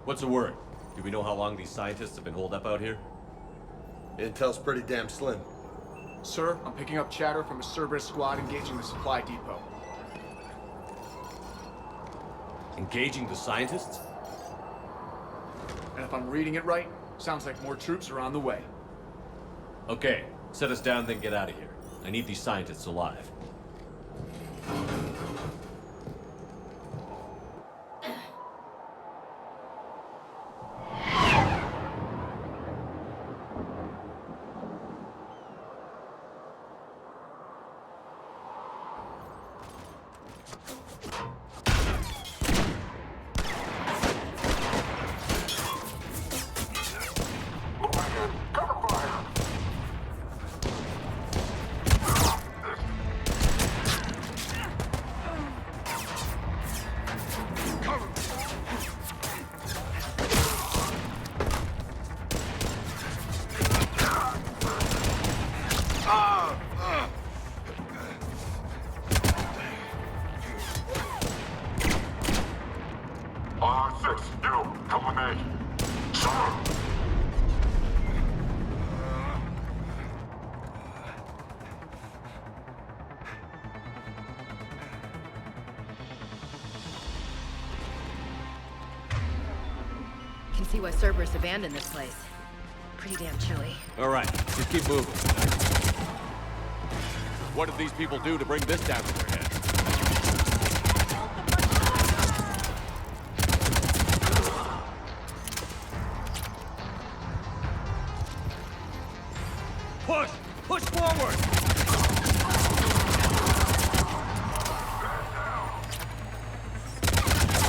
What's the word? Do we know how long these scientists have been holed up out here? Intel's pretty damn slim. Sir, I'm picking up chatter from a Cerberus squad engaging the supply depot. Engaging the scientists? And if I'm reading it right, sounds like more troops are on the way. Okay, set us down, then get out of here. I need these scientists alive. R6, you, come with me. Sir! Can see why Cerberus abandoned this place. Pretty damn chilly. All right, just keep moving. What did these people do to bring this down to their heads? Push! Push forward!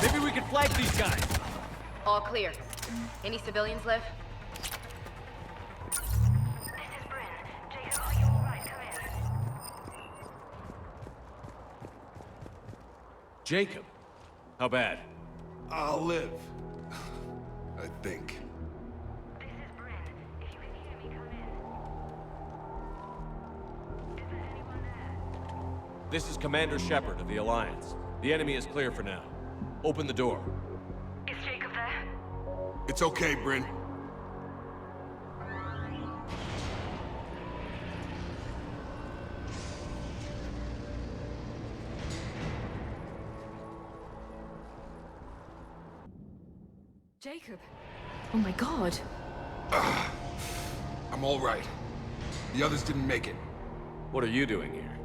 Maybe we can flank these guys. All clear. Any civilians live? This is Bryn. Jacob, are you alright? Come in. Jacob? How bad? I'll live. I think. This is Bryn. If you can hear me, come in. Is there anyone there? This is Commander Shepard of the Alliance. The enemy is clear for now. Open the door. Is Jacob there? It's okay, Bryn. Jacob! Oh my god. I'm all right. The others didn't make it. What are you doing here?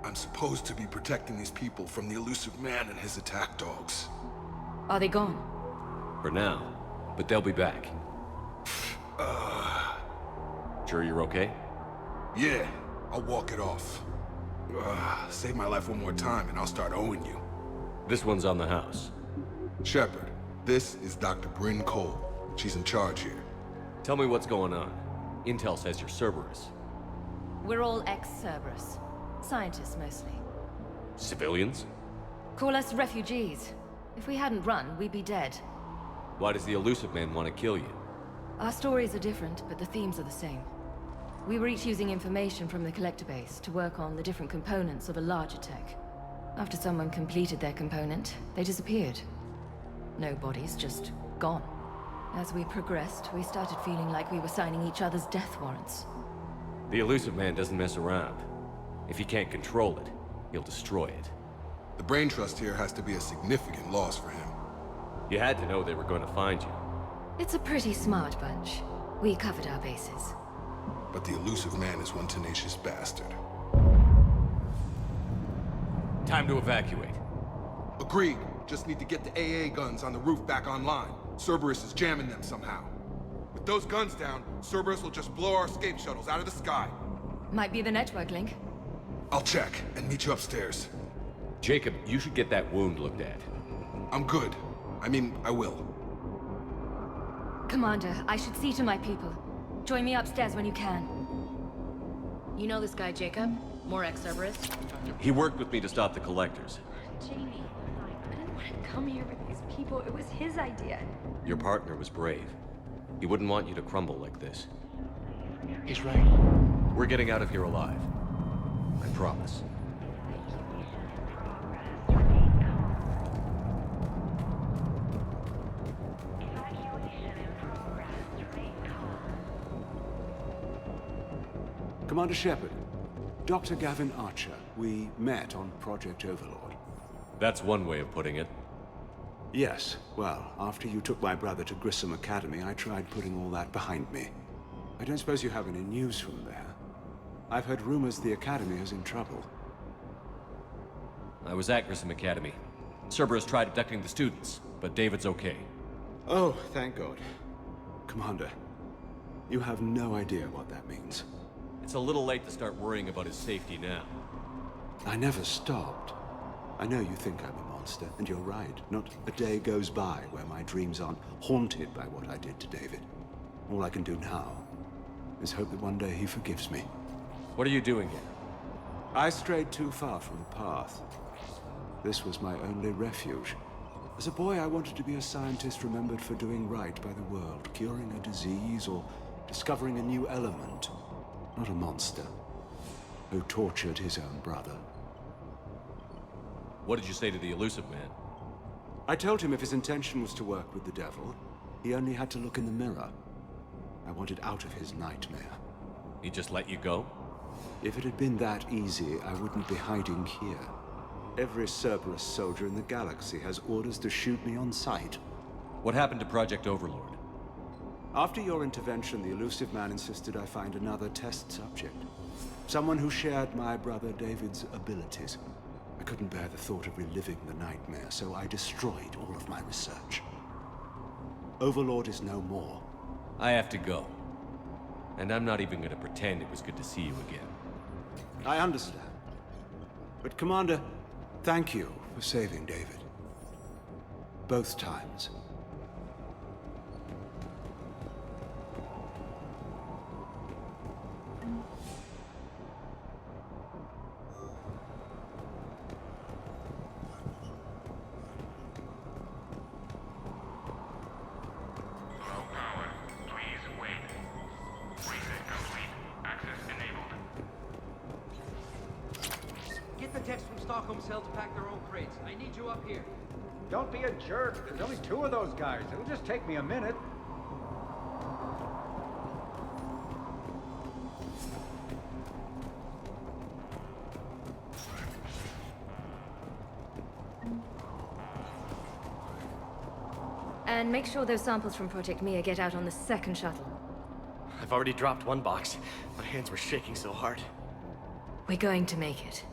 I'm supposed to be protecting these people from the elusive man and his attack dogs. Are they gone? For now. But they'll be back. Sure you're okay? Yeah, I'll walk it off. Save my life one more time and I'll start owing you. This one's on the house. Shepard, this is Dr. Bryn Cole. She's in charge here. Tell me what's going on. Intel says you're Cerberus. We're all ex-Cerberus. Scientists, mostly. Civilians? Call us refugees. If we hadn't run, we'd be dead. Why does the elusive man want to kill you? Our stories are different, but the themes are the same. We were each using information from the Collector base to work on the different components of a larger tech. After someone completed their component, they disappeared. No bodies, just gone. As we progressed, we started feeling like we were signing each other's death warrants. The elusive man doesn't mess around. If he can't control it, he'll destroy it. The brain trust here has to be a significant loss for him. You had to know they were going to find you. It's a pretty smart bunch. We covered our bases. But the elusive man is one tenacious bastard. Time to evacuate. Agreed. Just need to get the AA guns on the roof back online. Cerberus is jamming them somehow. With those guns down, Cerberus will just blow our escape shuttles out of the sky. Might be the network link. I'll check and meet you upstairs. Jacob, you should get that wound looked at. I'm good. I mean, I will. Commander, I should see to my people. Join me upstairs when you can. You know this guy, Jacob? More ex-Cerberus? He worked with me to stop the Collectors. Jamie, I didn't want to come here with these people. It was his idea. Your partner was brave. He wouldn't want you to crumble like this. He's right. We're getting out of here alive. I promise. If I Commander Shepard, Dr. Gavin Archer. We met on Project Overlord. That's one way of putting it. Yes, well, after you took my brother to Grissom Academy, I tried putting all that behind me. I don't suppose you have any news from there. I've heard rumors the Academy is in trouble. I was at Grissom Academy. Cerberus tried abducting the students, but David's okay. Oh, thank God. Commander, you have no idea what that means. It's a little late to start worrying about his safety now. I never stopped. I know you think I'm a monster, and you're right. Not a day goes by where my dreams aren't haunted by what I did to David. All I can do now is hope that one day he forgives me. What are you doing here? I strayed too far from the path. This was my only refuge. As a boy, I wanted to be a scientist remembered for doing right by the world, curing a disease or discovering a new element. Not a monster who tortured his own brother. What did you say to the Elusive Man? I told him if his intention was to work with the devil, he only had to look in the mirror. I wanted out of his nightmare. He just let you go? If it had been that easy, I wouldn't be hiding here. Every Cerberus soldier in the galaxy has orders to shoot me on sight. What happened to Project Overlord? After your intervention, the Elusive Man insisted I find another test subject. Someone who shared my brother David's abilities. I couldn't bear the thought of reliving the nightmare, so I destroyed all of my research. Overlord is no more. I have to go. And I'm not even gonna pretend it was good to see you again. I understand. But Commander, thank you for saving David. Both times. Low power. Please wait. Reset complete. Access enabled. Get the techs from Stockholm Cell to pack their own crates. I need you up here. Don't be a jerk. There's only 2 of those guys. It'll just take me a minute. And make sure those samples from Project Mia get out on the second shuttle. I've already dropped one box. My hands were shaking so hard. We're going to make it.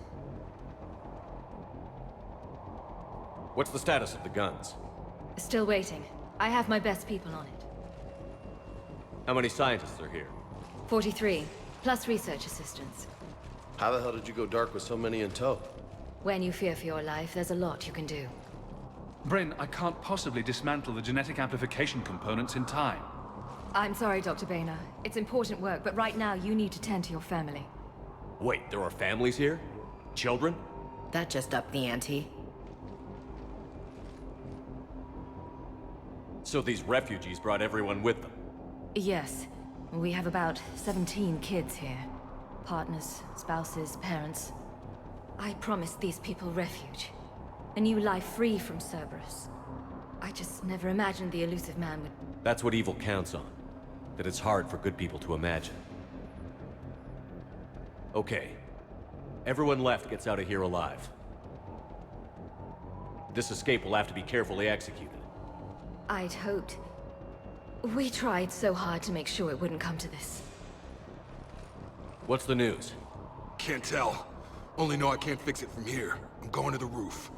What's the status of the guns? Still waiting. I have my best people on it. How many scientists are here? 43, plus research assistants. How the hell did you go dark with so many in tow? When you fear for your life, there's a lot you can do. Bryn, I can't possibly dismantle the genetic amplification components in time. I'm sorry, Dr. Boehner. It's important work, but right now you need to tend to your family. Wait, there are families here? Children? That just upped the ante. So these refugees brought everyone with them? Yes. We have about 17 kids here. Partners, spouses, parents. I promised these people refuge. A new life free from Cerberus. I just never imagined the Elusive Man would... That's what evil counts on. That it's hard for good people to imagine. Okay. Everyone left gets out of here alive. This escape will have to be carefully executed. I'd hoped. We tried so hard to make sure it wouldn't come to this. What's the news? Can't tell. Only know I can't fix it from here. I'm going to the roof.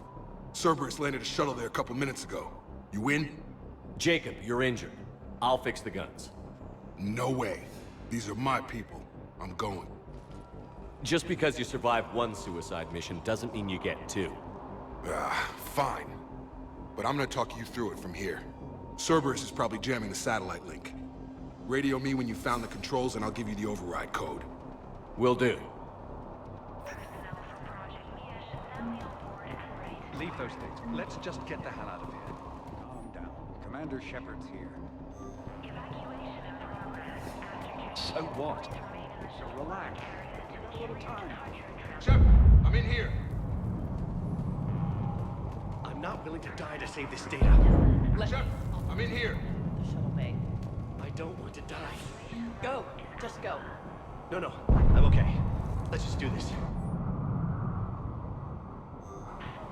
Cerberus landed a shuttle there a couple minutes ago. You in? Jacob, you're injured. I'll fix the guns. No way. These are my people. I'm going. Just because you survived one suicide mission doesn't mean you get 2. Fine. But I'm gonna talk you through it from here. Cerberus is probably jamming the satellite link. Radio me when you found the controls and I'll give you the override code. Will do. Personnel from Project Mia should now be on board and ready to... Leave those things. Let's just get the hell out of here. Calm down. Commander Shepard's here. Evacuation in progress after... So what? So relax. Give it a little time. Shepard, I'm in here. I'm not willing to die to save this data. Shepard, I'm in here. Shuttle bay. I don't want to die. Go. Just go. No, I'm okay. Let's just do this.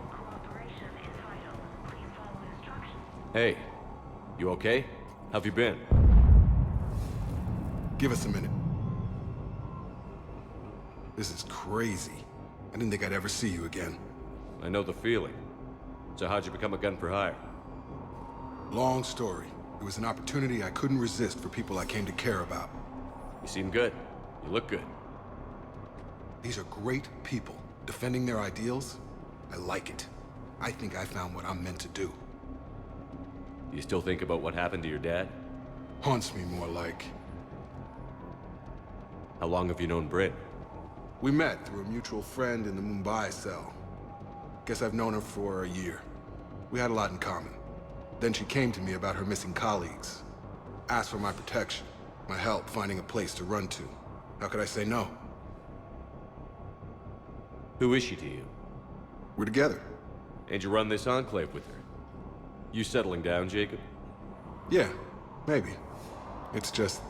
Cooperation is vital. Please follow instructions. Hey, you okay? How've you been? Give us a minute. This is crazy. I didn't think I'd ever see you again. I know the feeling. So how'd you become a gun for hire? Long story. It was an opportunity I couldn't resist for people I came to care about. You seem good. You look good. These are great people, defending their ideals. I like it. I think I found what I'm meant to do. Do you still think about what happened to your dad? Haunts me more like. How long have you known Bryn? We met through a mutual friend in the Mumbai cell. Guess I've known her for a year. We had a lot in common. Then she came to me about her missing colleagues. Asked for my protection, my help finding a place to run to. How could I say no? Who is she to you? We're together. And you run this enclave with her? You settling down, Jacob? Yeah, maybe. It's just,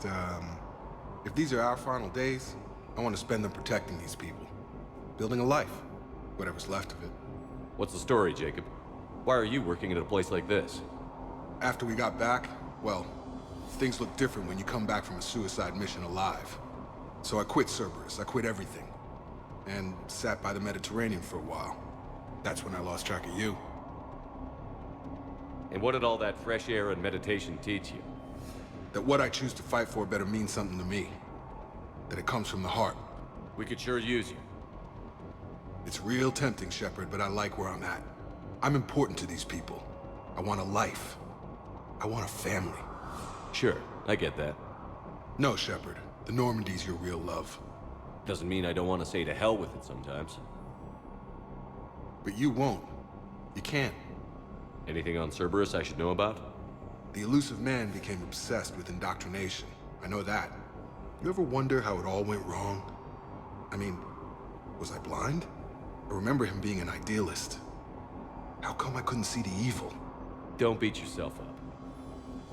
if these are our final days, I want to spend them protecting these people. Building a life. Whatever's left of it. What's the story, Jacob? Why are you working at a place like this? After we got back, well, things look different when you come back from a suicide mission alive. So I quit Cerberus, I quit everything. And sat by the Mediterranean for a while. That's when I lost track of you. And what did all that fresh air and meditation teach you? That what I choose to fight for better mean something to me. That it comes from the heart. We could sure use you. It's real tempting, Shepard, but I like where I'm at. I'm important to these people. I want a life. I want a family. Sure, I get that. No, Shepard. The Normandy's your real love. Doesn't mean I don't want to say to hell with it sometimes. But you won't. You can't. Anything on Cerberus I should know about? The Elusive Man became obsessed with indoctrination. I know that. You ever wonder how it all went wrong? I mean, was I blind? I remember him being an idealist. How come I couldn't see the evil? Don't beat yourself up.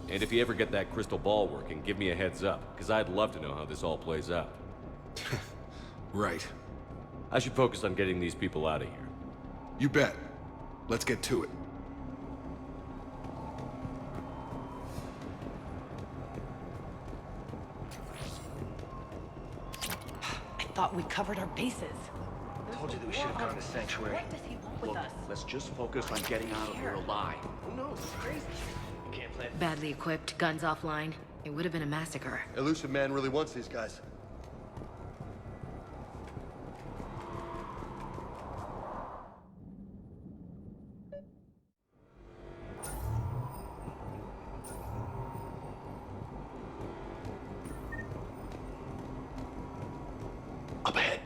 And if you ever get that crystal ball working, give me a heads up, because I'd love to know how this all plays out. Right. I should focus on getting these people out of here. You bet. Let's get to it. I thought we covered our bases. I told you that we should have gone to Sanctuary. What does he want with Look, us? let's just focus on getting out of here alive. Who knows? It's crazy. You can't plan. Badly equipped, guns offline. It would have been a massacre. Elusive Man really wants these guys. Up ahead.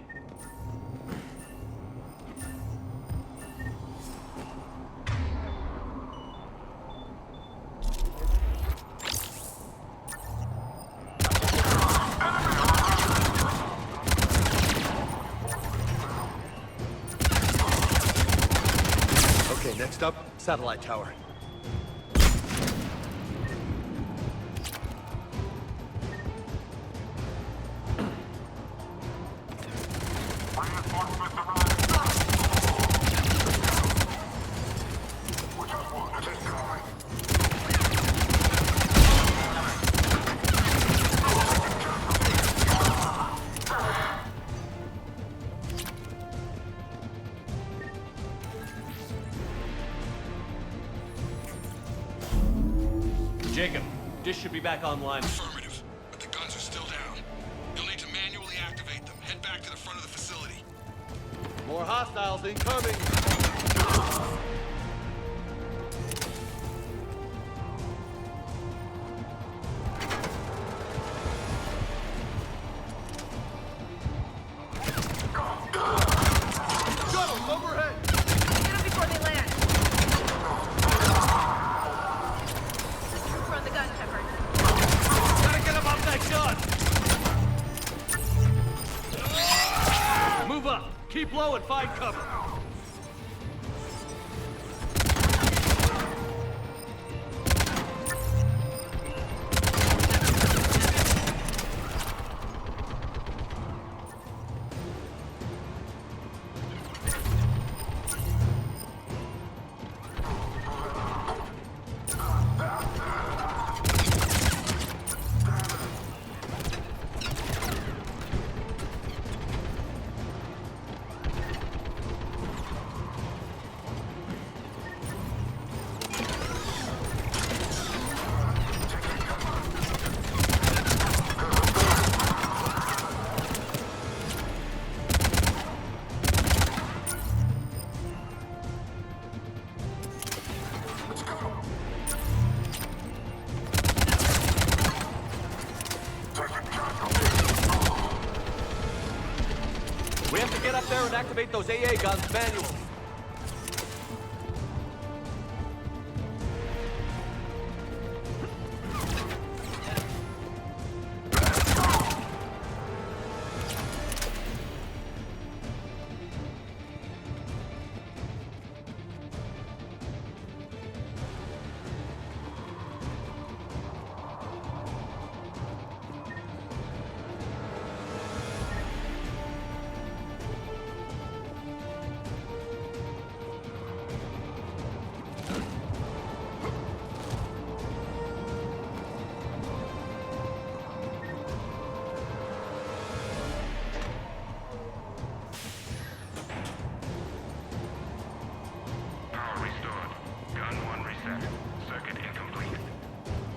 Okay, next up, satellite tower. Reinforcements arriving. We just wanted this guy. Jacob, dish should be back online. Affirmative, but the guns are still down. You'll need to manually activate them. Head back to the front of the facility. More hostiles incoming! Shuttles overhead! Get them before they land. The trooper on the gun, Shepard. Gotta get him off that gun! Move up! Keep low and find cover! and activate those AA guns manually.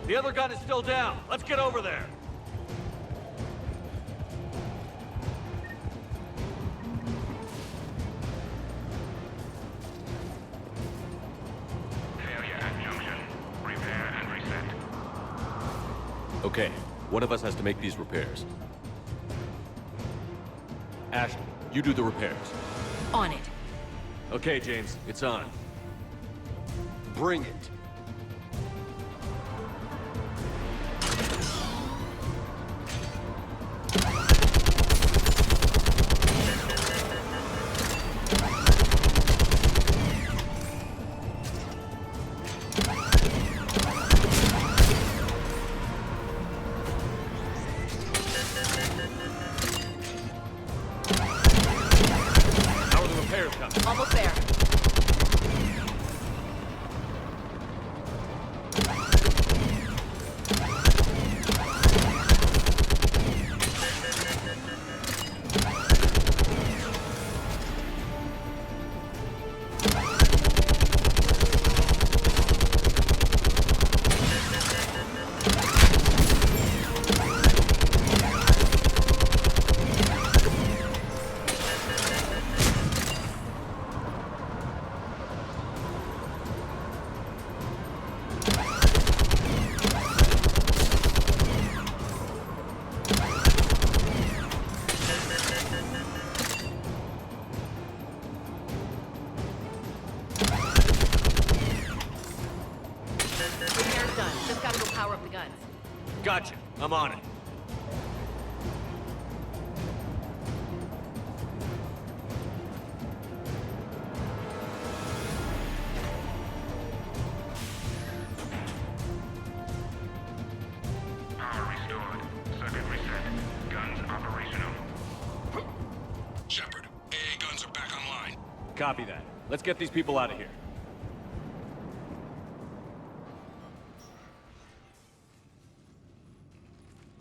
The other gun is still down. Let's get over there. Failure at junction. Repair and reset. Okay, one of us has to make these repairs. Ashley, you do the repairs. On it. Okay, James, it's on. Bring it. How are the repairs coming? Almost there. Repair's done. Just gotta go power up the guns. Gotcha. I'm on it. Power restored. Circuit reset. Guns operational. Shepard, AA guns are back online. Copy that. Let's get these people out of here.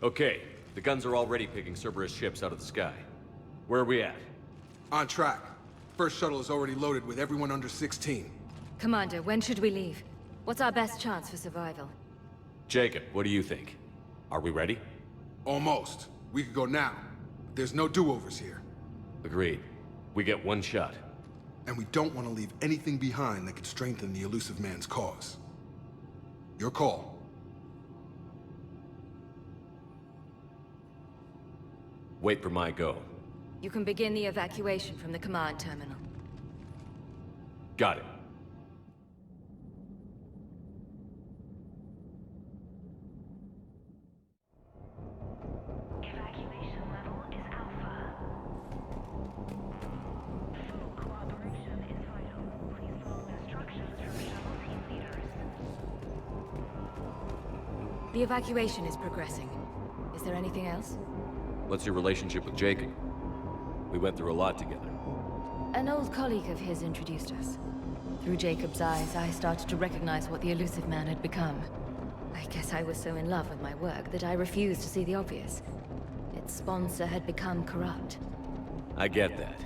Okay, the guns are already picking Cerberus ships out of the sky. Where are we at? On track. First shuttle is already loaded with everyone under 16. Commander, when should we leave? What's our best chance for survival? Jacob, what do you think? Are we ready? Almost. We could go now. But there's no do-overs here. Agreed. We get one shot. And we don't want to leave anything behind that could strengthen the Elusive Man's cause. Your call. Wait for my go. You can begin the evacuation from the command terminal. Got it. Evacuation level is Alpha. Full cooperation is vital. Please follow instructions from shuttle team leaders. The evacuation is progressing. Is there anything else? What's your relationship with Jacob? We went through a lot together. An old colleague of his introduced us. Through Jacob's eyes, I started to recognize what the Elusive Man had become. I guess I was so in love with my work that I refused to see the obvious. Its sponsor had become corrupt. I get that.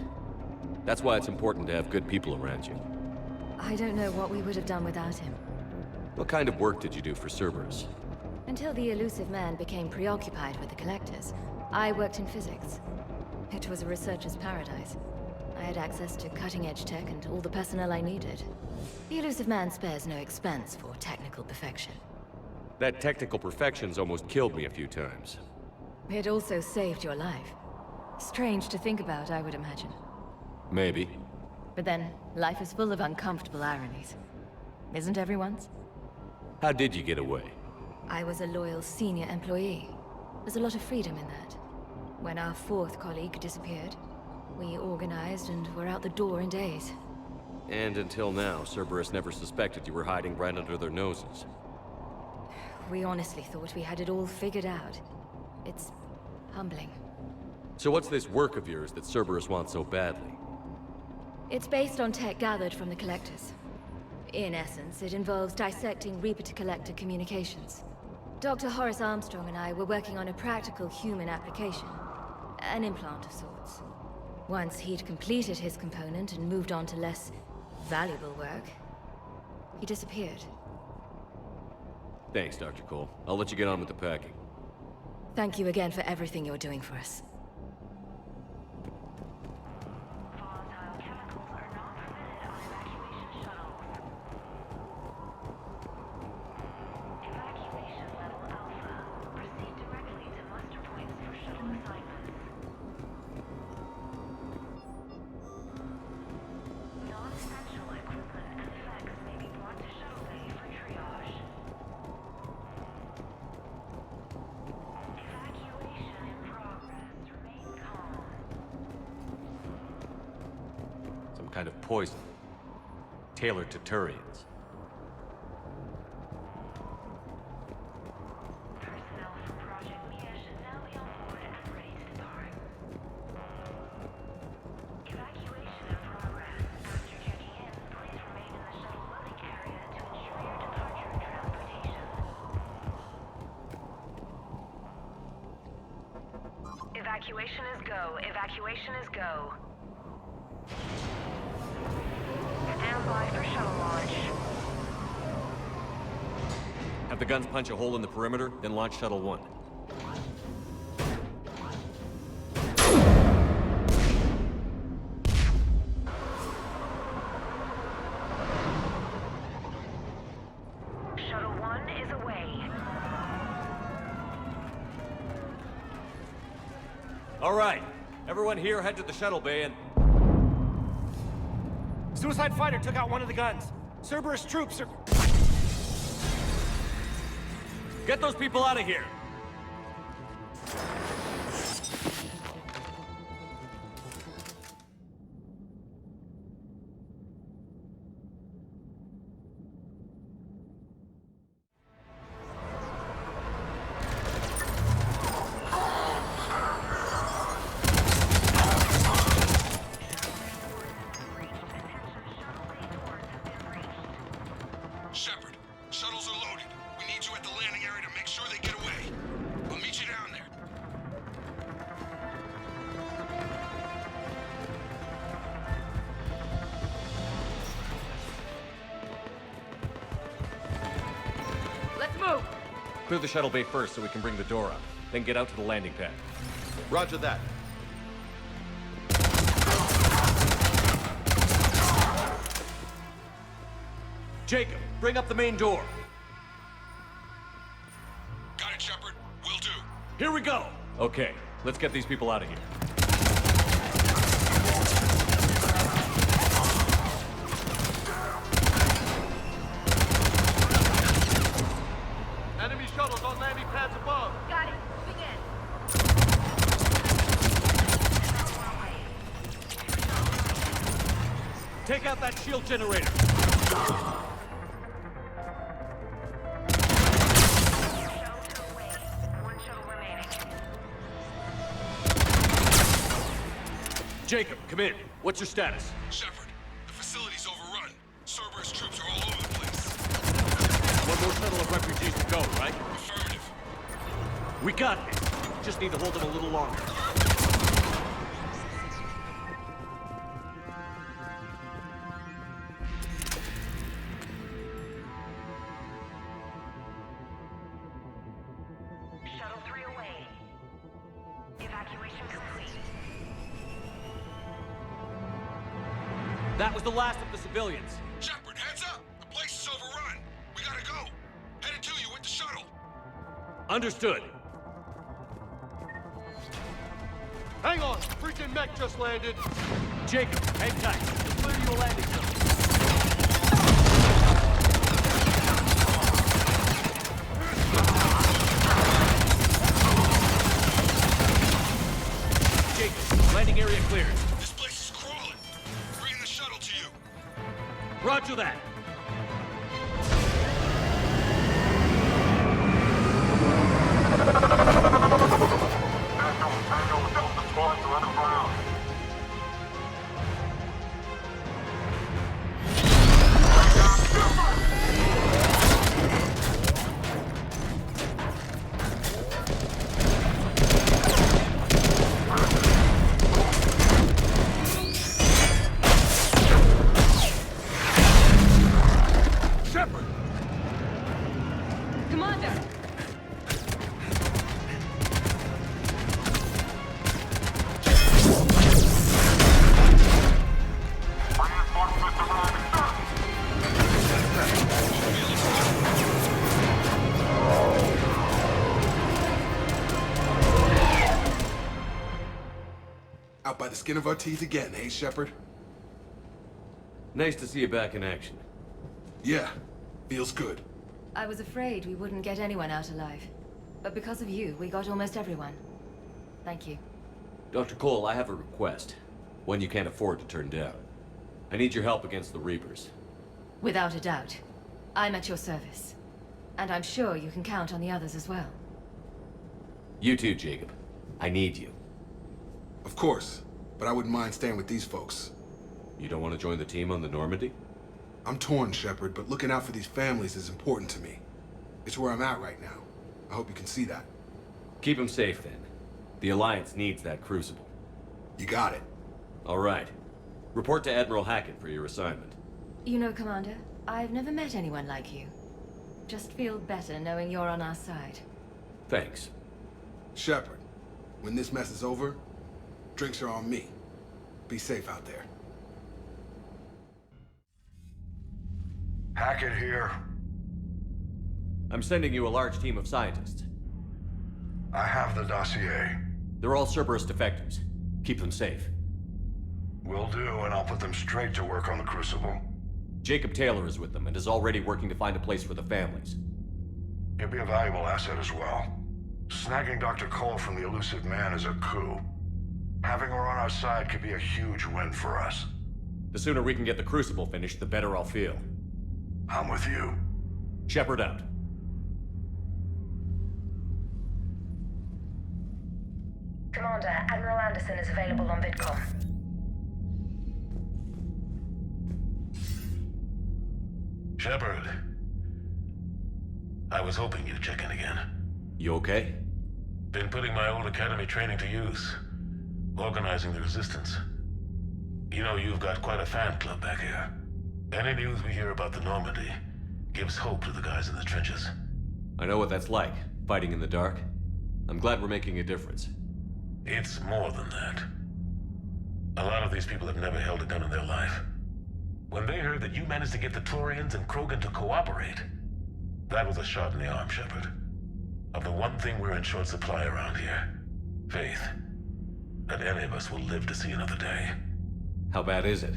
That's why it's important to have good people around you. I don't know what we would have done without him. What kind of work did you do for Cerberus? Until the Elusive Man became preoccupied with the Collectors, I worked in physics. It was a researcher's paradise. I had access to cutting-edge tech and all the personnel I needed. The Elusive Man spares no expense for technical perfection. That technical perfection's almost killed me a few times. It also saved your life. Strange to think about, I would imagine. Maybe. But then, life is full of uncomfortable ironies. Isn't everyone's? How did you get away? I was a loyal senior employee. There's a lot of freedom in that. When our fourth colleague disappeared, we organized and were out the door in days. And until now, Cerberus never suspected you were hiding right under their noses. We honestly thought we had it all figured out. It's humbling. So what's this work of yours that Cerberus wants so badly? It's based on tech gathered from the Collectors. In essence, it involves dissecting Reaper-to-Collector communications. Dr. Horace Armstrong and I were working on a practical human application. An implant of sorts. Once he'd completed his component and moved on to less valuable work, he disappeared. Thanks, Dr. Cole. I'll let you get on with the packing. Thank you again for everything you're doing for us. Volatile chemicals are not permitted on evacuation shuttles. Evacuation level Alpha. Proceed directly to muster points for shuttle assignments. Non-essential equipment and effects may be brought to shuttle bay for triage. Evacuation in progress. Remain calm. Some kind of poison. Tailored to Turians. Personnel from Project Mia should now be on board and ready to depart. Evacuation in progress. After checking in, please remain in the shuttle loading area to ensure your departure and transportation. Evacuation is go. Evacuation is go. Stand by for shuttle launch. Have the guns punch a hole in the perimeter, then launch Shuttle 1. Shuttle 1 is away. All right. Everyone here head to the shuttle bay and... Suicide fighter took out one of the guns. Cerberus troops are... Get those people out of here! Shepard, shuttles are loaded. We need you at the landing area to make sure they get away. I'll meet you down there. Let's move! Clear the shuttle bay first so we can bring the door up. Then get out to the landing pad. Roger that. Jacob, bring up the main door. Got it, Shepard. Will do. Here we go! Okay, let's get these people out of here. Enemy shuttles on landing pads above. Got it. Moving in. Take out that shield generator. One shuttle remaining. Jacob, come in. What's your status? Shepard, the facility's overrun. Cerberus troops are all over the place. One more shuttle of refugees to go, right? Affirmative. We got it. Just need to hold them a little longer. Shuttle 3 away. Evacuation complete. That was the last of the civilians. Shepard, heads up! The place is overrun. We gotta go. Headed to you with the shuttle. Understood. Hang on! Freaking mech just landed! Jacob, hang tight. We'll clear you a landing zone. Jacob, landing area cleared. This place is crawling. Bringing the shuttle to you. Roger that. Shepard! Commander! Out by the skin of our teeth again, eh, Shepard? Nice to see you back in action. Yeah, feels good. I was afraid we wouldn't get anyone out alive. But because of you, we got almost everyone. Thank you. Dr. Cole, I have a request. One you can't afford to turn down. I need your help against the Reapers. Without a doubt. I'm at your service. And I'm sure you can count on the others as well. You too, Jacob. I need you. Of course, but I wouldn't mind staying with these folks. You don't want to join the team on the Normandy? I'm torn, Shepard, but looking out for these families is important to me. It's where I'm at right now. I hope you can see that. Keep them safe, then. The Alliance needs that Crucible. You got it. All right. Report to Admiral Hackett for your assignment. You know, Commander, I've never met anyone like you. Just feel better knowing you're on our side. Thanks. Shepard, when this mess is over, drinks are on me. Be safe out there. Hackett here. I'm sending you a large team of scientists. I have the dossier. They're all Cerberus defectors. Keep them safe. Will do, and I'll put them straight to work on the Crucible. Jacob Taylor is with them and is already working to find a place for the families. He'll be a valuable asset as well. Snagging Dr. Cole from the elusive man is a coup. Having her on our side could be a huge win for us. The sooner we can get the Crucible finished, the better I'll feel. I'm with you. Shepard out. Commander, Admiral Anderson is available on VidCom. Shepard. I was hoping you'd check in again. You okay? Been putting my old academy training to use. Organizing the resistance. You know, you've got quite a fan club back here. Any news we hear about the Normandy gives hope to the guys in the trenches. I know what that's like, fighting in the dark. I'm glad we're making a difference. It's more than that. A lot of these people have never held a gun in their life. When they heard that you managed to get the Turians and Krogan to cooperate, that was a shot in the arm, Shepard. Of the one thing we're in short supply around here, faith. That any of us will live to see another day. How bad is it?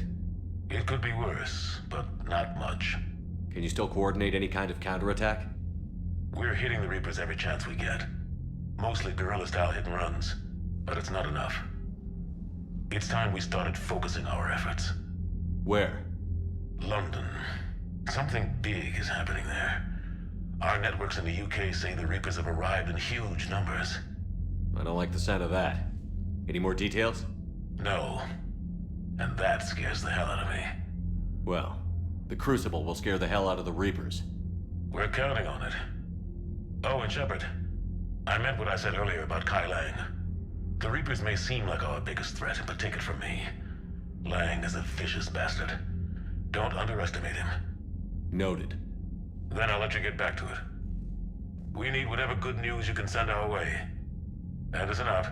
It could be worse, but not much. Can you still coordinate any kind of counterattack? We're hitting the Reapers every chance we get. Mostly guerrilla-style hit-and-runs, but it's not enough. It's time we started focusing our efforts. Where? London. Something big is happening there. Our networks in the UK say the Reapers have arrived in huge numbers. I don't like the sound of that. Any more details? No. And that scares the hell out of me. Well, the Crucible will scare the hell out of the Reapers. We're counting on it. Oh, and Shepard, I meant what I said earlier about Kai Lang. The Reapers may seem like our biggest threat, but take it from me. Lang is a vicious bastard. Don't underestimate him. Noted. Then I'll let you get back to it. We need whatever good news you can send our way. Anderson out.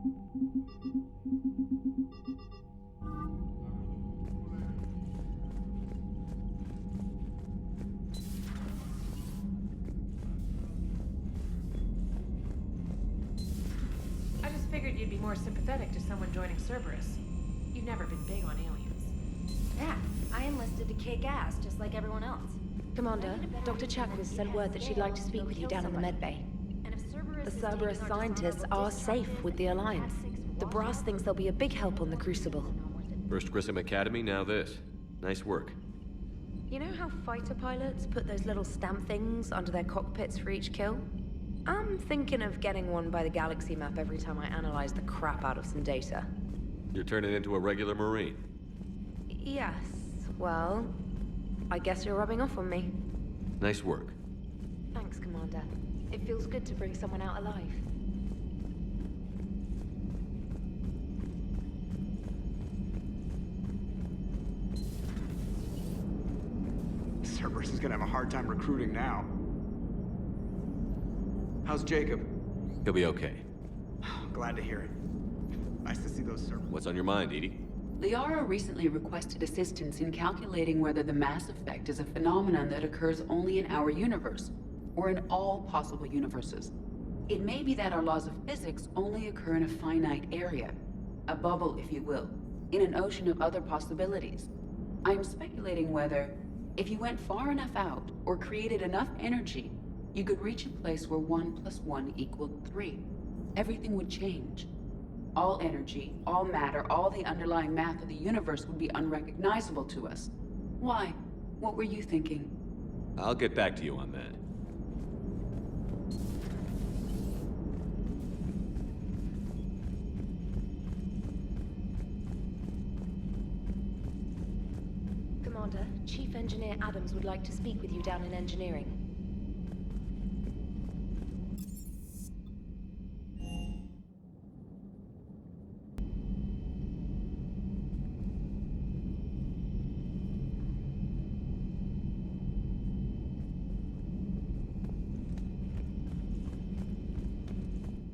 I just figured you'd be more sympathetic to someone joining Cerberus. You've never been big on aliens. Yeah, I enlisted to kick ass, just like everyone else. Commander, Dr. Chakwas sent word that she'd like to speak with you down in the medbay. The Cerberus scientists are safe with the Alliance. The Brass thinks they'll be a big help on the Crucible. First Grissom Academy, now this. Nice work. You know how fighter pilots put those little stamp things under their cockpits for each kill? I'm thinking of getting one by the galaxy map every time I analyze the crap out of some data. You're turning into a regular Marine. Yes, well, I guess you're rubbing off on me. Nice work. Thanks, Commander. It feels good to bring someone out alive. Cerberus is gonna have a hard time recruiting now. How's Jacob? He'll be okay. Glad to hear it. Nice to see those Cerberus. What's on your mind, Edie? Liara recently requested assistance in calculating whether the mass effect is a phenomenon that occurs only in our universe, or in all possible universes. It may be that our laws of physics only occur in a finite area, a bubble, if you will, in an ocean of other possibilities. I am speculating whether, if you went far enough out, or created enough energy, you could reach a place where 1 + 1 = 3. Everything would change. All energy, all matter, all the underlying math of the universe would be unrecognizable to us. Why? What were you thinking? I'll get back to you on that. Commander, Chief Engineer Adams would like to speak with you down in engineering.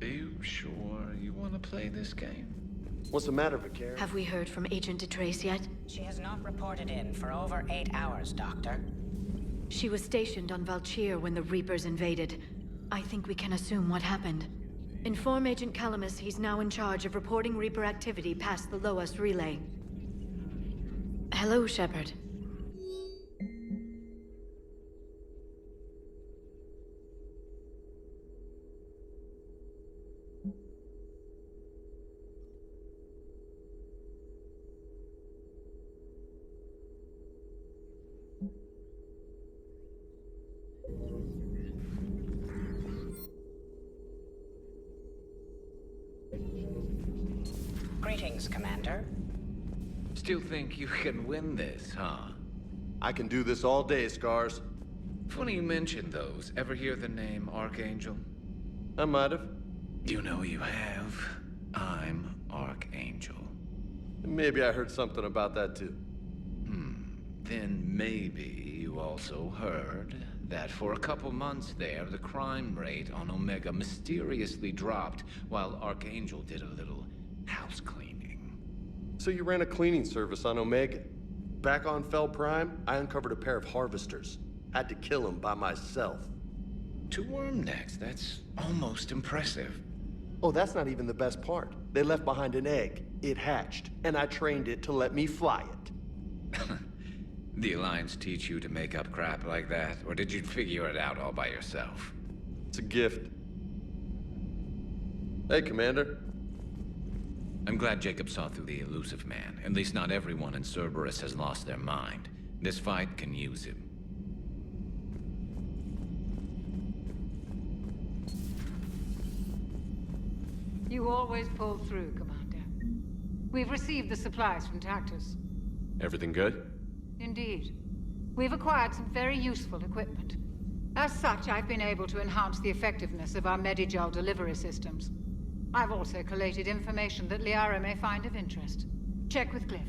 Are you sure you want to play this game? What's the matter, Vicaria? Have we heard from Agent DeTrace yet? She has not reported in for over 8 hours, Doctor. She was stationed on Valchir when the Reapers invaded. I think we can assume what happened. Inform Agent Calamus he's now in charge of reporting Reaper activity past the Loas relay. Hello, Shepard. Greetings, Commander. Still think you can win this, huh? I can do this all day, Scars. Funny you mentioned those. Ever hear the name Archangel? I might have. You know you have. I'm Archangel. Maybe I heard something about that too. Then maybe you also heard that for a couple months there, the crime rate on Omega mysteriously dropped while Archangel did a little house cleaning. So you ran a cleaning service on Omega. Back on Fel Prime, I uncovered a pair of harvesters. Had to kill them by myself. 2 worm necks, that's almost impressive. Oh, that's not even the best part. They left behind an egg. It hatched, and I trained it to let me fly it. The Alliance teach you to make up crap like that, or did you figure it out all by yourself? It's a gift. Hey, Commander. I'm glad Jacob saw through the elusive man. At least not everyone in Cerberus has lost their mind. This fight can use him. You always pull through, Commander. We've received the supplies from Tactus. Everything good? Indeed. We've acquired some very useful equipment. As such, I've been able to enhance the effectiveness of our Medigel delivery systems. I've also collated information that Liara may find of interest. Check with Glyph.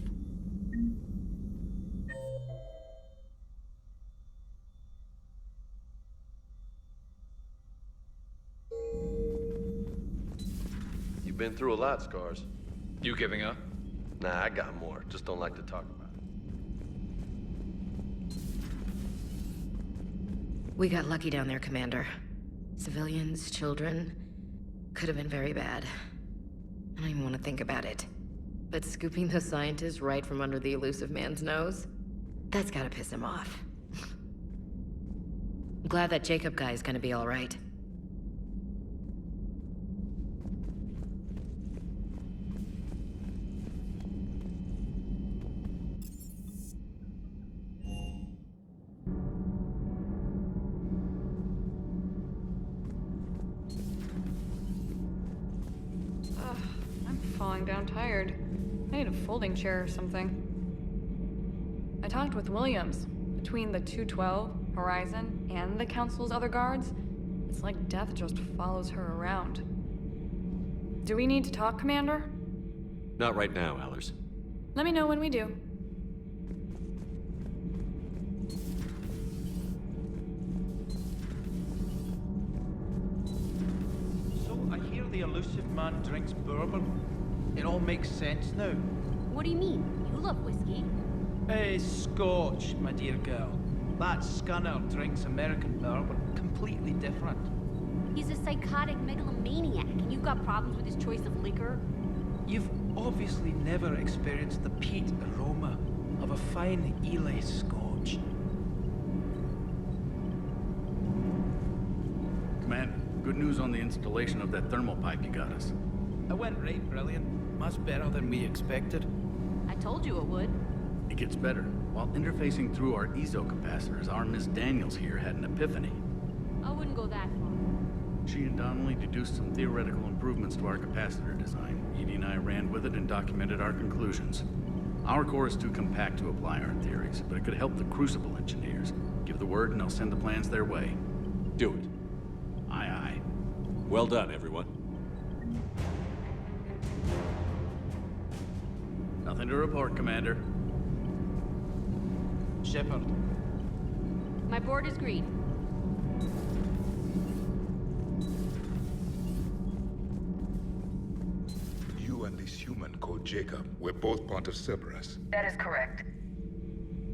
You been through a lot, Scars. You giving up? Nah, I got more. Just don't like to talk about it. We got lucky down there, Commander. Civilians, children. Could have been very bad. I don't even want to think about it. But scooping those scientists right from under the elusive man's nose? That's gotta piss him off. I'm glad that Jacob guy is gonna be all right. I'm falling down tired. I need a folding chair or something. I talked with Williams. Between the 212, Horizon, and the Council's other guards, it's like death just follows her around. Do we need to talk, Commander? Not right now, Allers. Let me know when we do. So I hear the elusive man drinks bourbon. It all makes sense now. What do you mean? You love whiskey. Hey, Scotch, my dear girl. That Scunner drinks American bourbon. Completely different. He's a psychotic megalomaniac, and you've got problems with his choice of liquor? You've obviously never experienced the peat aroma of a fine Ely Scotch. Commander, good news on the installation of that thermal pipe you got us. It went right brilliant. Much better than we expected. I told you it would. It gets better. While interfacing through our EZO capacitors, our Miss Daniels here had an epiphany. I wouldn't go that far. She and Donnelly deduced some theoretical improvements to our capacitor design. Edie and I ran with it and documented our conclusions. Our core is too compact to apply our theories, but it could help the Crucible engineers. Give the word and I'll send the plans their way. Do it. Aye, aye. Well done, everyone. Nothing to report, Commander. Shepard. My board is green. You and this human called Jacob were both part of Cerberus. That is correct.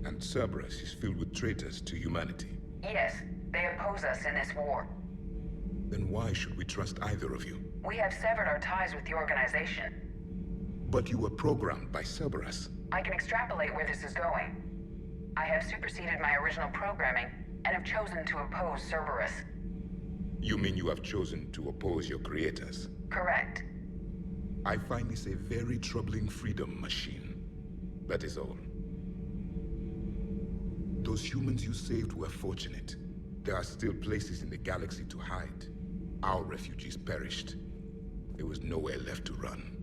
And Cerberus is filled with traitors to humanity. Yes, they oppose us in this war. Then why should we trust either of you? We have severed our ties with the organization. But you were programmed by Cerberus. I can extrapolate where this is going. I have superseded my original programming and have chosen to oppose Cerberus. You mean you have chosen to oppose your creators? Correct. I find this a very troubling freedom machine. That is all. Those humans you saved were fortunate. There are still places in the galaxy to hide. Our refugees perished. There was nowhere left to run.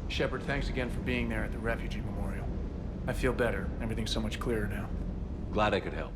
Shepard, thanks again for being there at the Refugee Memorial. I feel better. Everything's so much clearer now. Glad I could help.